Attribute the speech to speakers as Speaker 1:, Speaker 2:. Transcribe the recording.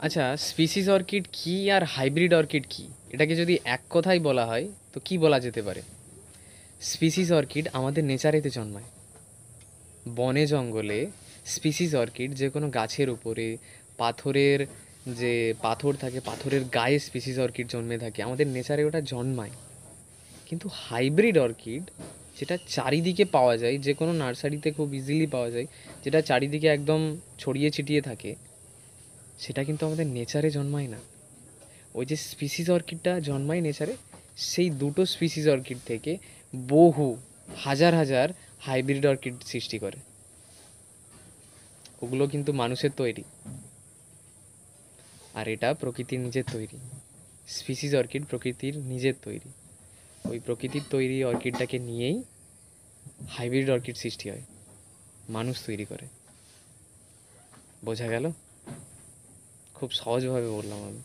Speaker 1: আচ্ছা, species orchid কি আর hybrid orchid কি, এটাকে যদি এক কথায় বলা হয় তো কি বলা যেতে পারে? স্পিসিস অর্কিড আমাদের নেচারেতে জন্মায়, বনে জঙ্গলে। স্পিসিস অর্কিড যে কোনো গাছের উপরে, পাথরের, যে পাথর থাকে পাথরের গায়ে স্পিসিস অর্কিড জন্মে থাকে, আমাদের নেচারে ওটা জন্মায়। কিন্তু হাইব্রিড অর্কিড, যেটা চারিদিকে পাওয়া যায়, যে কোনো নার্সারিতে খুব ইজিলি পাওয়া যায়, যেটা চারিদিকে একদম ছড়িয়ে ছিটিয়ে থাকে, সেটা কিন্তু আমাদের নেচারে জন্মায় না। ওই যে স্পিসিস অর্কিডটা জন্মায় নেচারে, সেই দুটো স্পিসিস অর্কিড থেকে বহু হাজার হাজার হাইব্রিড অর্কিড সৃষ্টি করে। ওগুলো কিন্তু মানুষের তৈরি, আর এটা প্রকৃতির নিজের তৈরি। স্পিসিস অর্কিড প্রকৃতির নিজের তৈরি। ওই প্রকৃতির তৈরি অর্কিডটাকে নিয়েই হাইব্রিড অর্কিড সৃষ্টি হয়, মানুষ তৈরি করে। বোঝা গেল? খুব সহজভাবে বললাম আমি।